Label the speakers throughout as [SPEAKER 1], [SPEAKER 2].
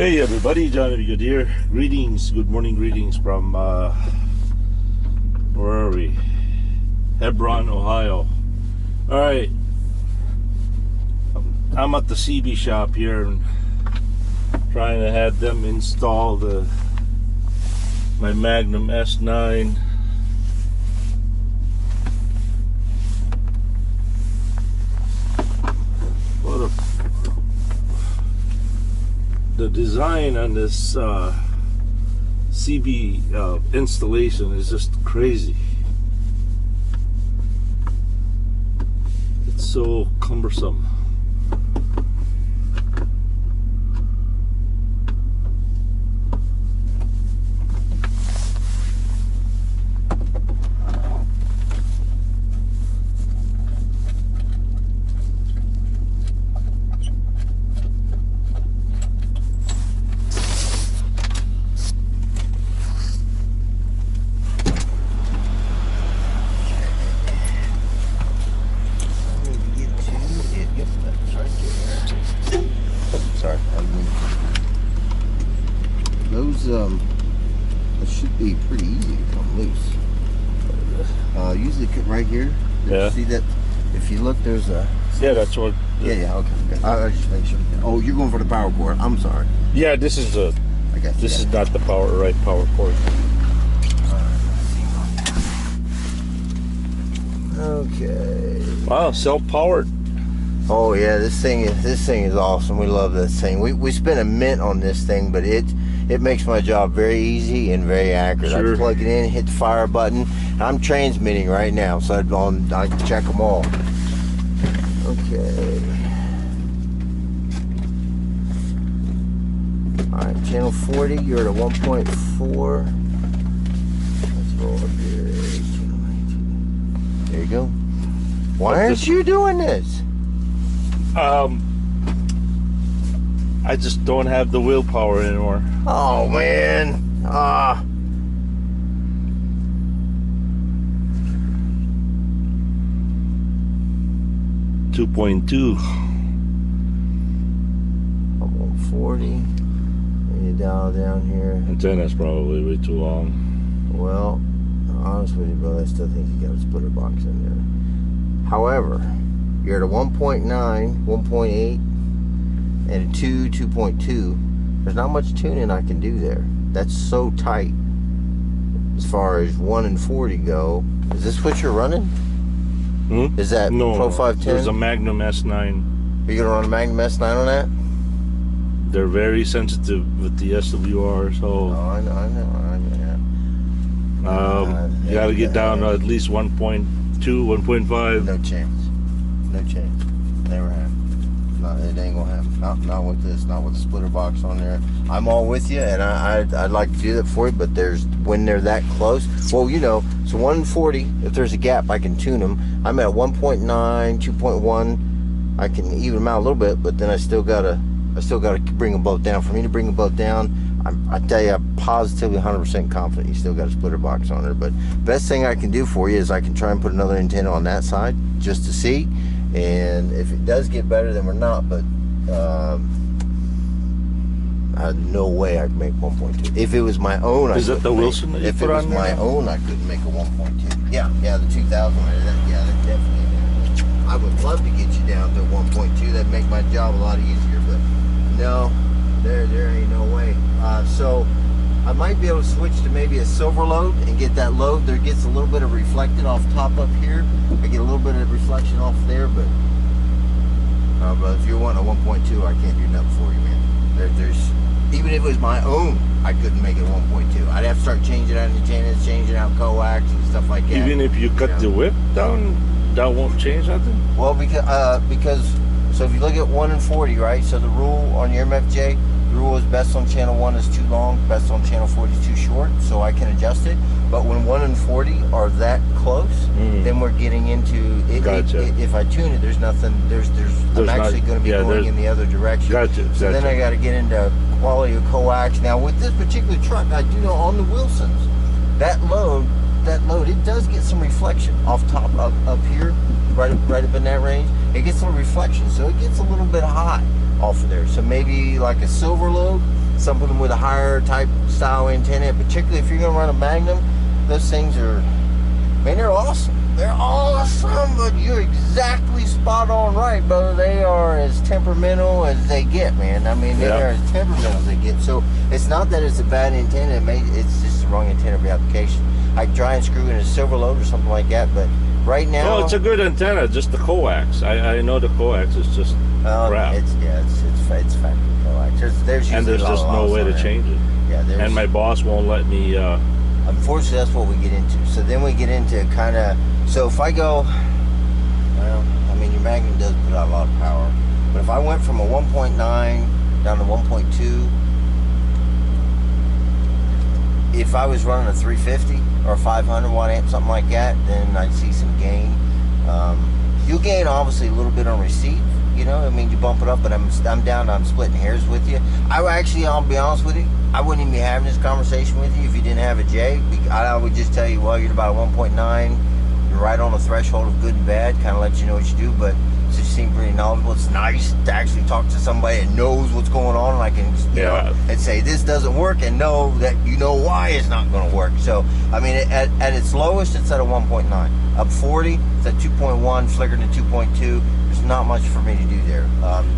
[SPEAKER 1] Hey everybody, John Good here. Greetings, good morning greetings from, where are we? Habron, Ohio. Alright, I'm at the CB shop here and trying to have them install my Magnum S9. The design on this CB installation is just crazy. It's so cumbersome.
[SPEAKER 2] It should be pretty easy to come loose. Usually right here.
[SPEAKER 1] Yeah.
[SPEAKER 2] See that? If you look, there's a.
[SPEAKER 1] Yeah, that's what.
[SPEAKER 2] Yeah. Okay. I just make sure. Oh, you're going for the power cord. I'm sorry.
[SPEAKER 1] Yeah, this is a.
[SPEAKER 2] I got you.
[SPEAKER 1] This is not the right power cord.
[SPEAKER 2] Okay.
[SPEAKER 1] Wow, self-powered.
[SPEAKER 2] Oh yeah, this thing is awesome. We love this thing. We spent a mint on this thing, but it makes my job very easy and very accurate.
[SPEAKER 1] Sure.
[SPEAKER 2] I plug it in, hit the fire button. I'm transmitting right now, so I can check them all. Okay. All right, channel 40. You're at a 1.4. Let's roll up here. Channel 19. There you go. Why aren't you doing this?
[SPEAKER 1] I just don't have the willpower anymore.
[SPEAKER 2] Oh man.
[SPEAKER 1] 2.2.
[SPEAKER 2] I'm on 40. And you dial down here.
[SPEAKER 1] Antenna's probably way too long.
[SPEAKER 2] Well, honest with you, brother, I still think you got a splitter box in there. However, you're at a 1.9, 1.8, and a 2, 2.2. There's not much tuning I can do there. That's so tight. As far as 1 and 40 go, is this what you're running?
[SPEAKER 1] Hmm?
[SPEAKER 2] Is that
[SPEAKER 1] no,
[SPEAKER 2] Pro 510?
[SPEAKER 1] There's a Magnum S9.
[SPEAKER 2] Are you gonna run a Magnum S9 on that?
[SPEAKER 1] They're very sensitive with the SWR, so
[SPEAKER 2] Oh, I know.
[SPEAKER 1] you gotta get down to at least 1.2, 1.5.
[SPEAKER 2] No chance. No chance. Never happen. No, it ain't gonna happen. Not with this. Not with the splitter box on there. I'm all with you, and I'd like to do that for you. But when they're that close, well, you know, so 1 and 40. If there's a gap, I can tune them. I'm at 1.9, 2.1. I can even them out a little bit, but then I still gotta bring them both down. For me to bring them both down, I tell you, I'm positively 100% confident you still got a splitter box on there. But best thing I can do for you is I can try and put another antenna on that side just to see. And if it does get better, then we're not. But no way I could make 1.2. If it was my own,
[SPEAKER 1] Is that the Wilson that you
[SPEAKER 2] if
[SPEAKER 1] put
[SPEAKER 2] it was
[SPEAKER 1] on there?
[SPEAKER 2] my own, I couldn't make a 1.2. Yeah, the 2000. Yeah, that definitely. I would love to get you down to 1.2. That'd make my job a lot easier. But no, there ain't no way. So I might be able to switch to maybe a silver load and get that load. There gets a little bit of reflected off top up here. I get a little bit of reflection off there, but if you're wanting a 1.2, I can't do nothing for you, man. There's even if it was my own, I couldn't make it 1.2. I'd have to start changing out antennas, changing out coax and stuff like that.
[SPEAKER 1] Even if you cut the whip down, that won't change nothing?
[SPEAKER 2] Well, because so if you look at 1 and 40, right? So the rule on your MFJ, the rule is best on channel 1 is too long, best on channel 40 is too short, so I can adjust it. But when 1 and 40 are that close, then we're getting into it.
[SPEAKER 1] Gotcha.
[SPEAKER 2] If I tune it, there's nothing. I'm actually going to be going in the other direction.
[SPEAKER 1] Gotcha.
[SPEAKER 2] So then I got to get into quality of coax. Now with this particular truck, I do know on the Wilsons, that load, it does get some reflection off top up here, right up in that range. It gets some reflection, so it gets a little bit high off of there. So maybe like a silver load, something with a higher type style antenna, particularly if you're going to run a Magnum. Those things are, man, they're awesome. They're awesome, but you're exactly spot on right, brother. They are as temperamental as they get, man. I mean, they are as temperamental as they get. So it's not that it's a bad antenna. It's just the wrong antenna for the application. I try and screw in a silver load or something like that, but right now...
[SPEAKER 1] Oh, it's a good antenna, just the coax. I know the coax is just crap.
[SPEAKER 2] It's factory coax. There's
[SPEAKER 1] just no way to change it.
[SPEAKER 2] Yeah,
[SPEAKER 1] and my boss won't let me...
[SPEAKER 2] Unfortunately, that's what we get into. So then we get into kind of... So if I go... Well, I mean, your Magnum does put out a lot of power. But if I went from a 1.9 down to 1.2... If I was running a 350 or a 500 watt amp, something like that, then I'd see some gain. You'll gain, obviously, a little bit on receive. You know, I mean, you bump it up, but I'm down to I'm splitting hairs with you. I'll be honest with you, I wouldn't even be having this conversation with you if you didn't have a J. I would just tell you, well, you're about a 1.9. You're right on the threshold of good and bad. Kind of let you know what you do, but you seem pretty knowledgeable. It's nice to actually talk to somebody that knows what's going on, and I can, you know, and say this doesn't work, and know that you know why it's not going to work. So, I mean, at its lowest, it's at a 1.9. Up 40, it's at 2.1. Flickered to 2.2. There's not much for me to do there.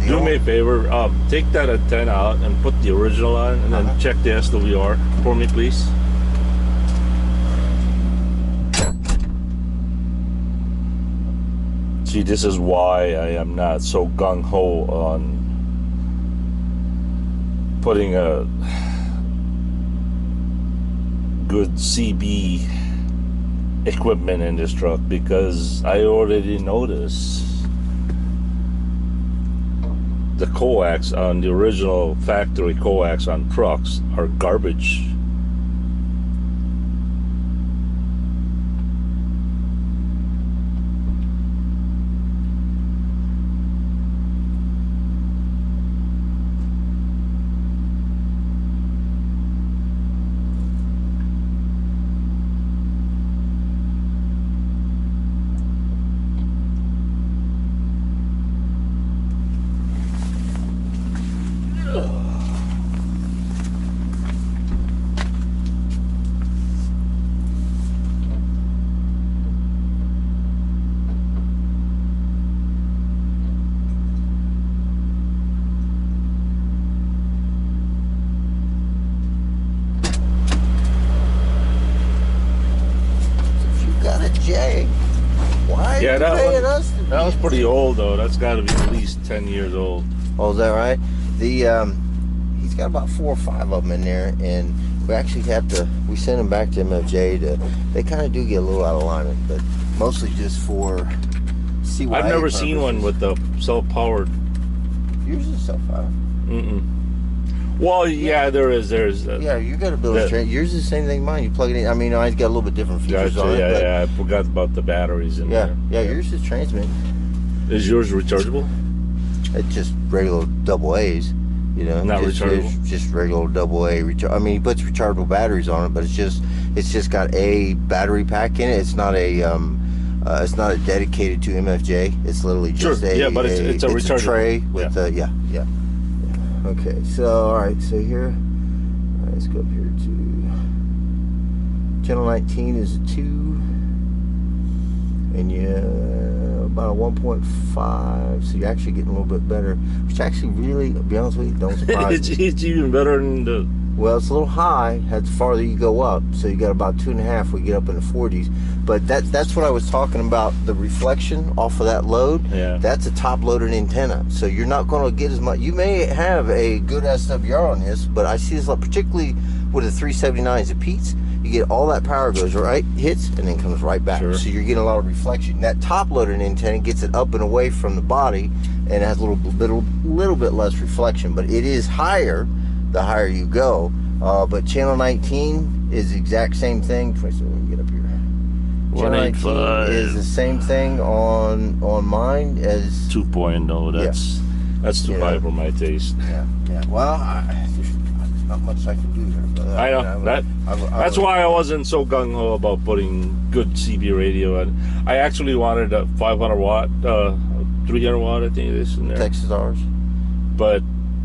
[SPEAKER 1] Do me a favor, take that antenna out and put the original on, and then check the SWR for me, please. See, this is why I am not so gung-ho on putting a good CB equipment in this truck, because I already noticed the coax on the original factory coax on trucks are garbage. Yeah, that was pretty old though. That's got to be at least 10 years old.
[SPEAKER 2] Oh, is that right? He's got about 4 or 5 of them in there, and we actually have to. We send them back to MFJ to. They kind of do get a little out of alignment, but mostly just for CYA
[SPEAKER 1] I've never
[SPEAKER 2] purposes.
[SPEAKER 1] seen one with the self-powered.
[SPEAKER 2] Yours is self-powered.
[SPEAKER 1] Well, yeah, there is. There's.
[SPEAKER 2] Yeah, you got to build a train. Yours is the same thing mine. You plug it in. I mean, mine's got a little bit different features on it.
[SPEAKER 1] Yeah, I forgot about the batteries in there.
[SPEAKER 2] Yeah, yours is transmit.
[SPEAKER 1] Is yours rechargeable?
[SPEAKER 2] It's just regular double A's. You know,
[SPEAKER 1] not rechargeable.
[SPEAKER 2] It's just regular double A. I mean, he puts rechargeable batteries on it, but it's just got a battery pack in it. It's not a dedicated to MFJ. It's literally just
[SPEAKER 1] but it's a rechargeable
[SPEAKER 2] tray with yeah. Okay, so all right, so here, all right, let's go up here to channel 19 is a 2, and about a 1.5. So you're actually getting a little bit better, which actually really, to be honest with you, don't surprise me.
[SPEAKER 1] It's even better than the.
[SPEAKER 2] Well, it's a little high as farther you go up, so you got about 2.5. We get up in the 40s, but that's what I was talking about. The reflection off of that load.
[SPEAKER 1] Yeah.
[SPEAKER 2] That's a top-loaded antenna, so you're not going to get as much. You may have a good SWR on this, but I see this particularly with the 379s of Pete's. You get all that power goes right, hits, and then comes right back.
[SPEAKER 1] Sure.
[SPEAKER 2] So you're getting a lot of reflection. That top-loaded antenna gets it up and away from the body, and it has a little bit less reflection, but it is higher the higher you go. But channel 19 is the exact same thing. So we can get up here. Channel 19 is the same thing on mine as
[SPEAKER 1] 2.0. That's too high for my taste.
[SPEAKER 2] Yeah. Well, there's not much I can do there. But
[SPEAKER 1] I know that's why I wasn't so gung ho about putting good CB radio in. I actually wanted a 500 watt, 300 watt, I think it is in there.
[SPEAKER 2] Texas ours.
[SPEAKER 1] But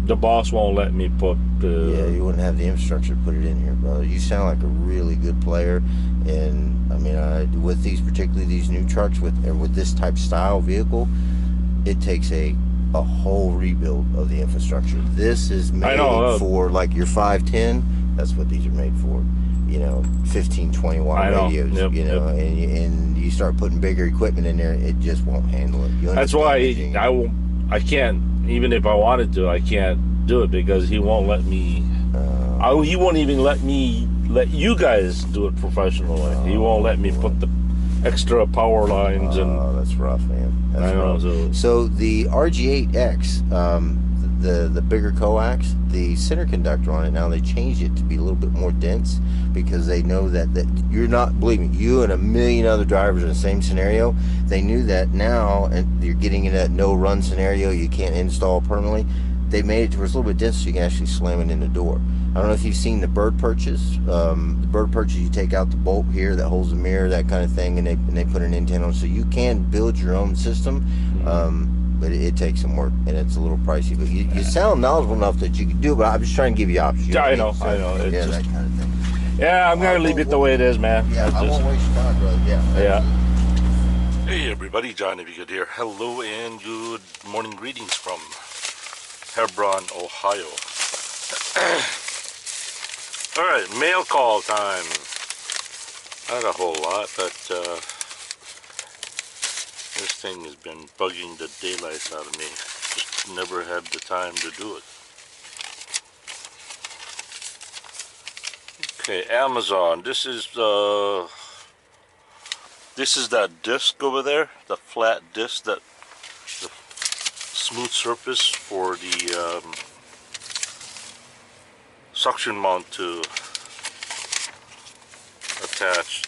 [SPEAKER 1] the boss won't let me put.
[SPEAKER 2] Yeah, you wouldn't have the infrastructure to put it in here, brother. You sound like a really good player, and I mean, with particularly these new trucks with this type of style vehicle, it takes a whole rebuild of the infrastructure. This is made for like your 510. That's what these are made for. 15, 20 watt radios.
[SPEAKER 1] Yep,
[SPEAKER 2] and you start putting bigger equipment in there, it just won't handle it.
[SPEAKER 1] That's why I can't, even if I wanted to, I can't do it because he won't let me. He won't even let you guys do it professionally. He won't let me put the extra power lines and.
[SPEAKER 2] Oh, that's rough, man. That's rough. So the RG8X, the bigger coax, the center conductor on it now, they changed it to be a little bit more dense because they know that you're not, believe me, you and a million other drivers in the same scenario, they knew that now, and you're getting in that no run scenario, you can't install permanently. They made it to where it's a little bit dense so you can actually slam it in the door. I don't know if you've seen the bird perches. The bird perches, you take out the bolt here that holds the mirror, that kind of thing, and they put an antenna on, so you can build your own system. But it takes some work, and it's a little pricey. But you sound knowledgeable enough that you can do it. But I'm just trying to give you options.
[SPEAKER 1] I know.
[SPEAKER 2] It's just, that kind of thing.
[SPEAKER 1] Yeah, I'm gonna leave it the way it is, man.
[SPEAKER 2] Yeah, I won't waste your time, brother. Yeah.
[SPEAKER 1] Hey, everybody, John, if you could hear. Hello and good morning greetings from Habron, Ohio. All right, mail call time. Not a whole lot, but this thing has been bugging the daylights out of me. Just never had the time to do it. Okay, Amazon. This is that disc over there, the flat disc, the smooth surface for the suction mount to attached.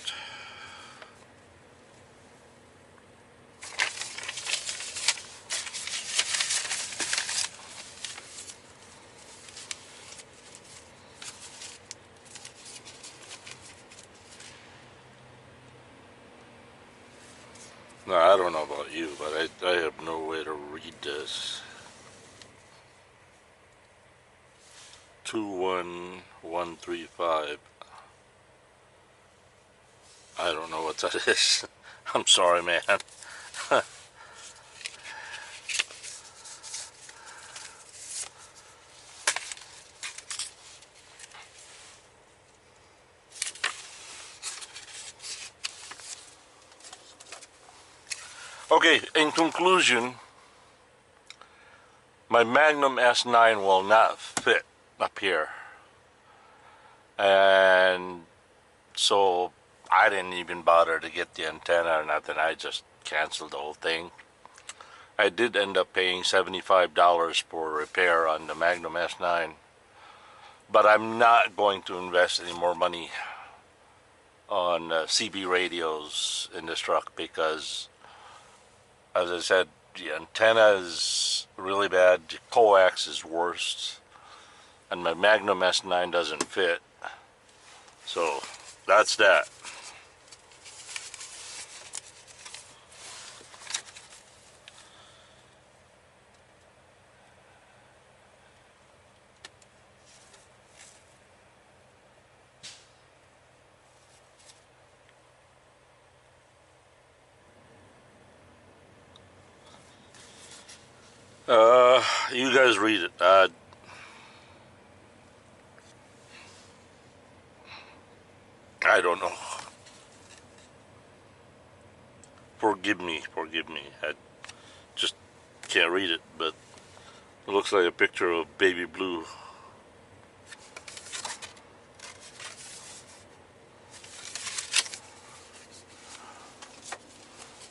[SPEAKER 1] Now, I don't know about you, but I have no way to read this. 21135. I don't know what that is. I'm sorry, man. Okay, in conclusion, my Magnum S9 will not fit up here. And so I didn't even bother to get the antenna or nothing. I just canceled the whole thing. I did end up paying $75 for repair on the Magnum S9. But I'm not going to invest any more money on CB radios in this truck because, as I said, the antenna is really bad, the coax is worst, and my Magnum S9 doesn't fit. So that's that. You guys read it. I don't know. Forgive me. I just can't read it, but it looks like a picture of baby blue.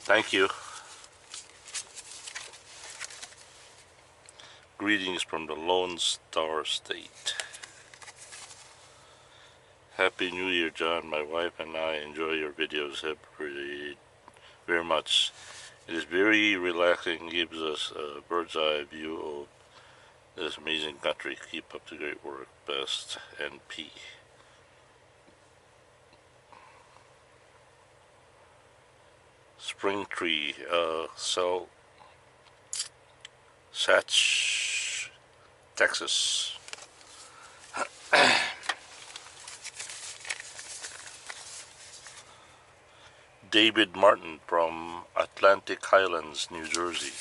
[SPEAKER 1] Thank you. Greetings from the Lone Star State. Happy New Year, John. My wife and I enjoy your videos very much. It is very relaxing, gives us a bird's eye view of this amazing country. Keep up the great work. Best, NP. Spring Tree, Texas. David Martin from Atlantic Highlands, New Jersey.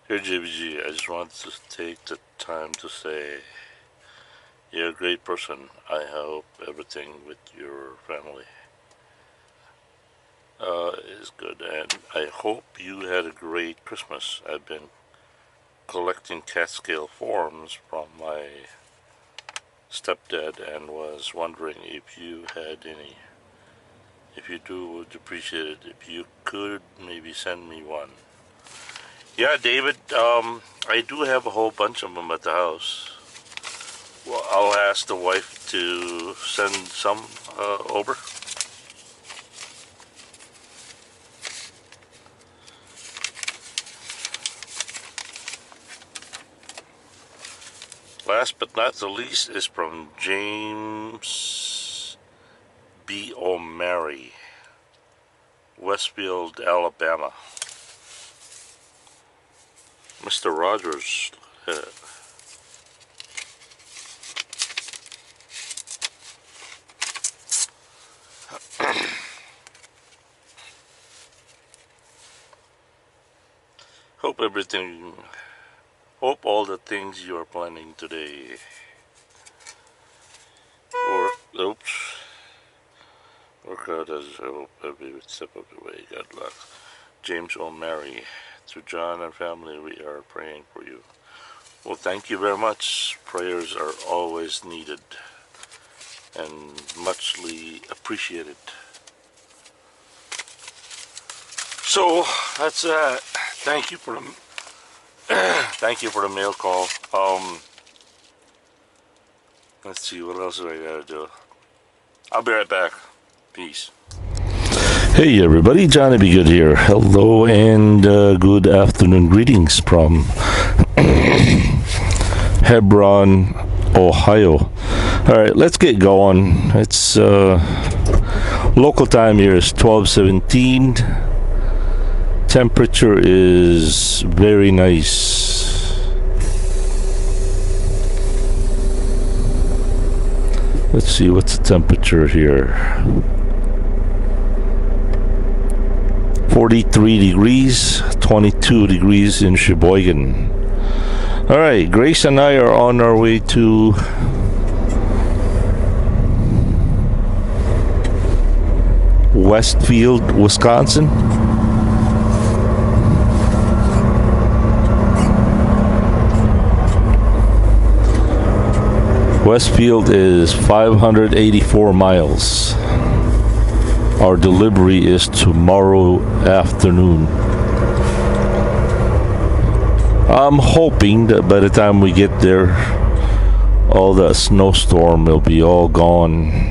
[SPEAKER 1] Dear JBG, I just wanted to take the time to say you're a great person. I hope everything with your family is good, and I hope you had a great Christmas. I've been collecting Catskill forms from my stepdad and was wondering if you had any. If you do, would appreciate it. If you could, maybe send me one. Yeah, David, I do have a whole bunch of them at the house. Well, I'll ask the wife to send some over. Last but not the least is from James B. O'Mary, Westfield, Alabama. Mr. Rogers. Hope all the things you are planning today, work out as I hope every step of the way. God luck. James O'Mary. To John and family, we are praying for you. Well, thank you very much. Prayers are always needed and muchly appreciated. So that's that. Thank you for the mail call. Let's see, what else do I gotta do? I'll be right back. Peace.
[SPEAKER 3] Hey everybody, Johnny B. Good here. Hello and good afternoon greetings from Habron, Ohio. Alright, let's get going. It's local time here is 12:17. Temperature is very nice. Let's see, what's the temperature here? 43 degrees, 22 degrees in Sheboygan. Alright, Grace and I are on our way to Westfield, Wisconsin. Westfield is 584 miles. Our delivery is tomorrow afternoon. I'm hoping that by the time we get there, all that snowstorm will be all gone.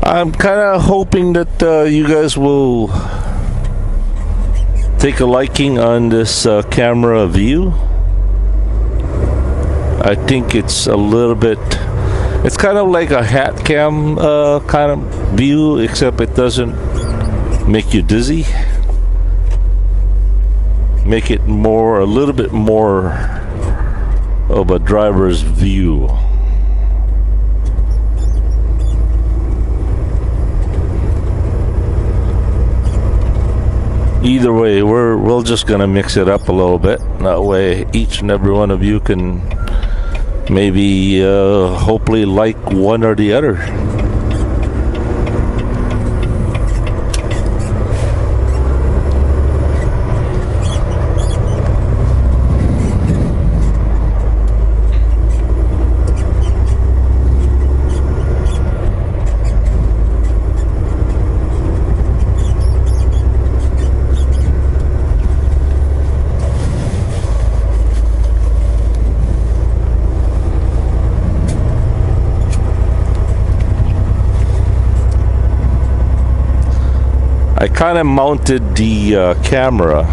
[SPEAKER 3] I'm kind of hoping that you guys will take a liking on this camera view. I think it's a little bit, it's kind of like a hat cam kind of view, except it doesn't make you dizzy. Make it more, a little bit more of a driver's view. Either way, we're just gonna mix it up a little bit. That way, each and every one of you can maybe hopefully like one or the other. I kind of mounted the camera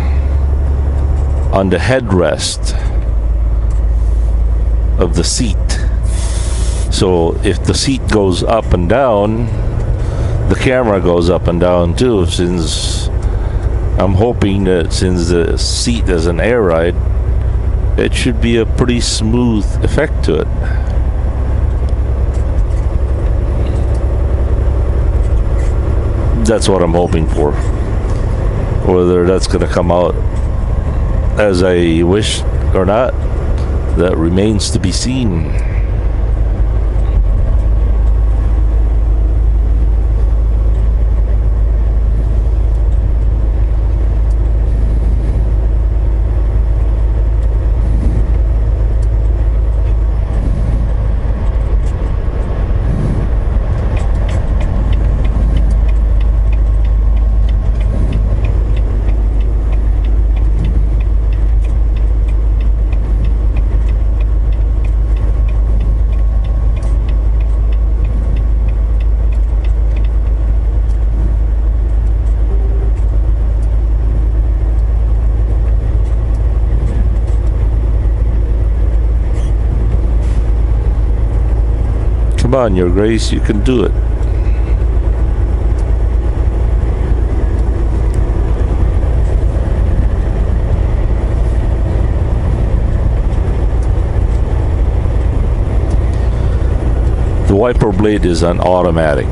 [SPEAKER 3] on the headrest of the seat. So if the seat goes up and down, the camera goes up and down too, since I'm hoping that since the seat is an air ride, it should be a pretty smooth effect to it. That's what I'm hoping for. Whether that's going to come out as I wish or not, that remains to be seen. Come on, Your Grace, you can do it. The wiper blade is on automatic.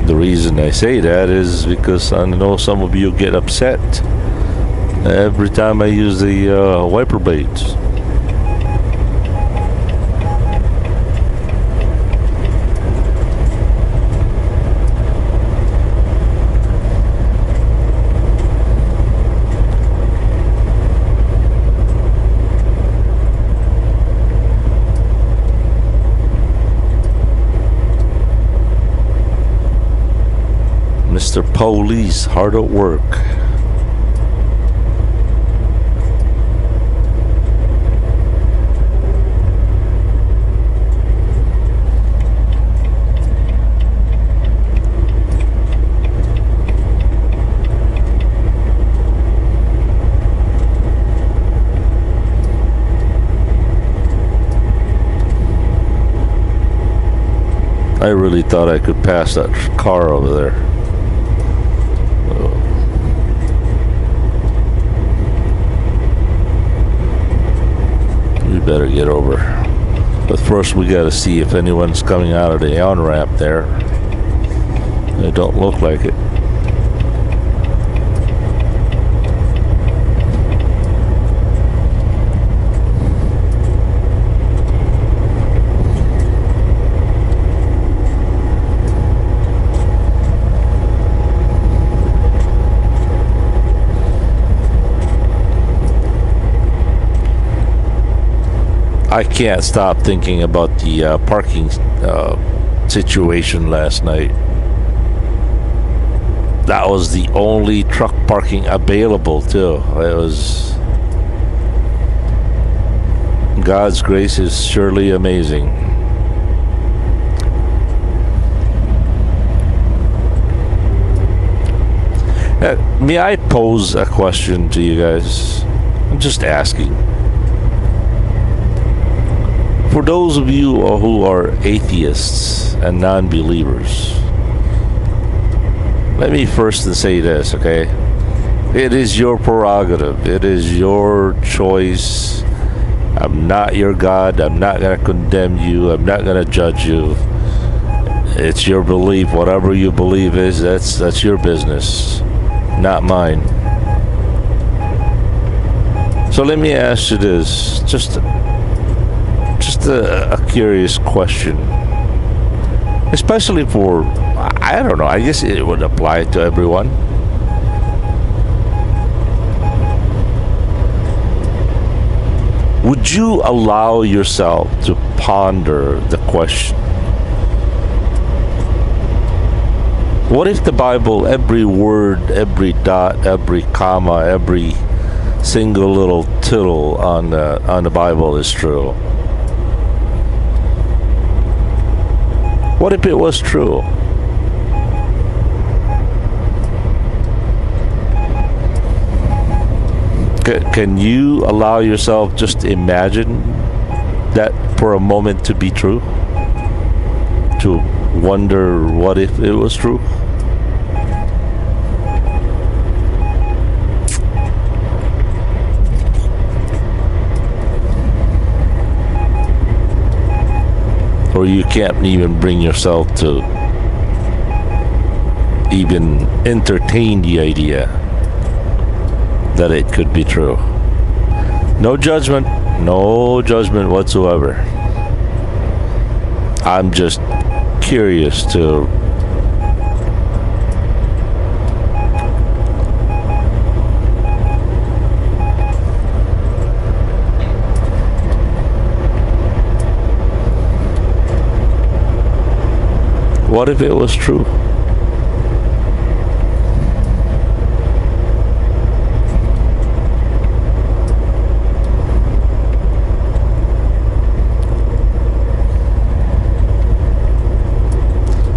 [SPEAKER 3] The reason I say that is because I know some of you get upset every time I use the wiper blades. Mr. Police, hard at work. I really thought I could pass that car over there. We better get over. But first we gotta see if anyone's coming out of the on-ramp there. It don't look like it. I can't stop thinking about the parking situation last night. That was the only truck parking available too. It was... God's grace is surely amazing. May I pose a question to you guys? I'm just asking. For those of you who are atheists and non-believers, let me first say this, okay? It is your prerogative. It is your choice. I'm not your God. I'm not going to condemn you. I'm not going to judge you. It's your belief. Whatever you believe is, that's your business, not mine. So let me ask you this, just a curious question, especially for, I don't know, I guess it would apply to everyone. Would you allow yourself to ponder the question, what if the Bible, every word, every dot, every comma, every single little tittle on the Bible is true? What if it was true? Can you allow yourself just to imagine that for a moment to be true? To wonder what if it was true? Or you can't even bring yourself to even entertain the idea that it could be true. No judgment whatsoever. I'm just curious to what if it was true?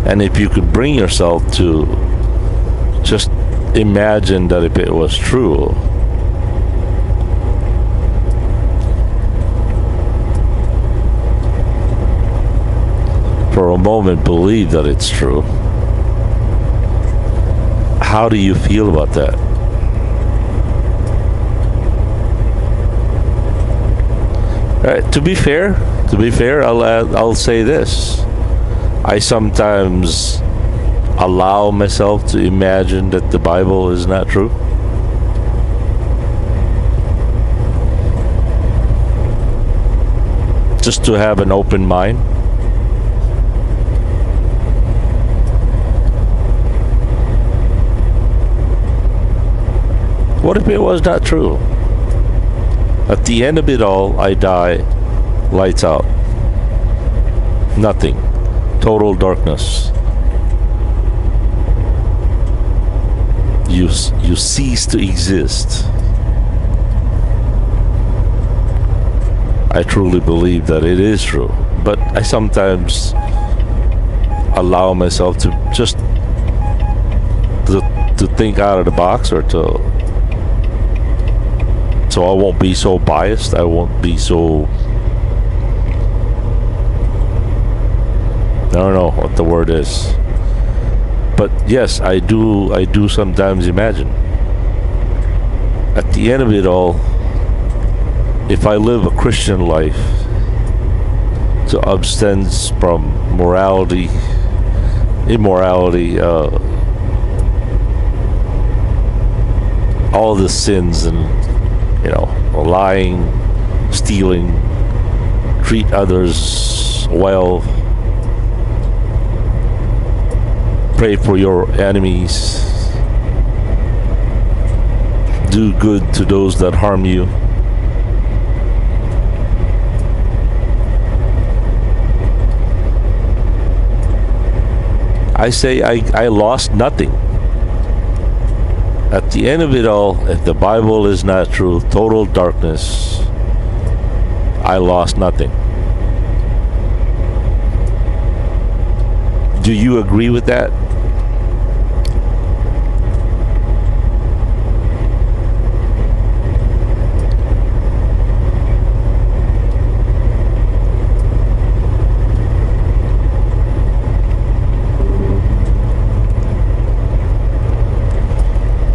[SPEAKER 3] And if you could bring yourself to just imagine that if it was true, for a moment believe that it's true, how do you feel about that? To be fair, I'll say this. I sometimes allow myself to imagine that the Bible is not true. Just to have an open mind. What if it was not true? At the end of it all, I die, lights out. Nothing. Total darkness. You cease to exist. I truly believe that it is true, but I sometimes allow myself to just to think out of the box, or so I won't be so biased. I won't be so, I don't know what the word is, but yes, I do sometimes imagine. At the end of it all, if I live a Christian life to abstinence from morality, immorality, all the sins, and lying, stealing, treat others well, pray for your enemies, do good to those that harm you. I say I lost nothing. At the end of it all, if the Bible is not true, total darkness, I lost nothing. Do you agree with that?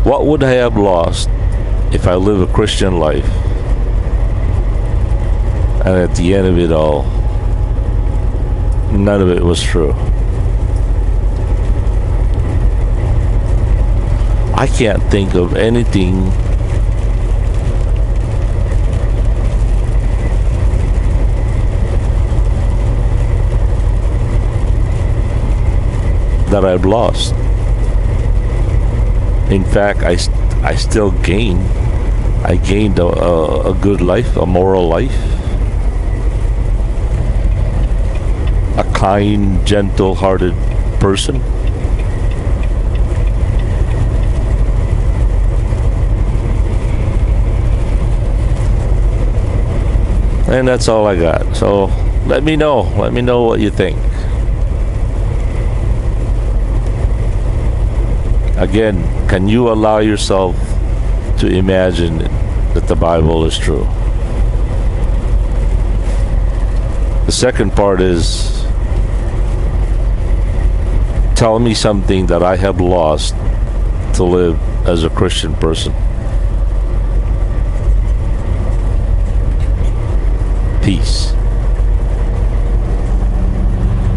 [SPEAKER 3] What would I have lost if I live a Christian life and at the end of it all, none of it was true? I can't think of anything that I've lost. In fact, I still gained. I gained a good life, a moral life, a kind, gentle-hearted person. And that's all I got. So let me know what you think. Again, can you allow yourself to imagine that the Bible is true. The second part is, tell me something that I have lost to live as a Christian person. Peace.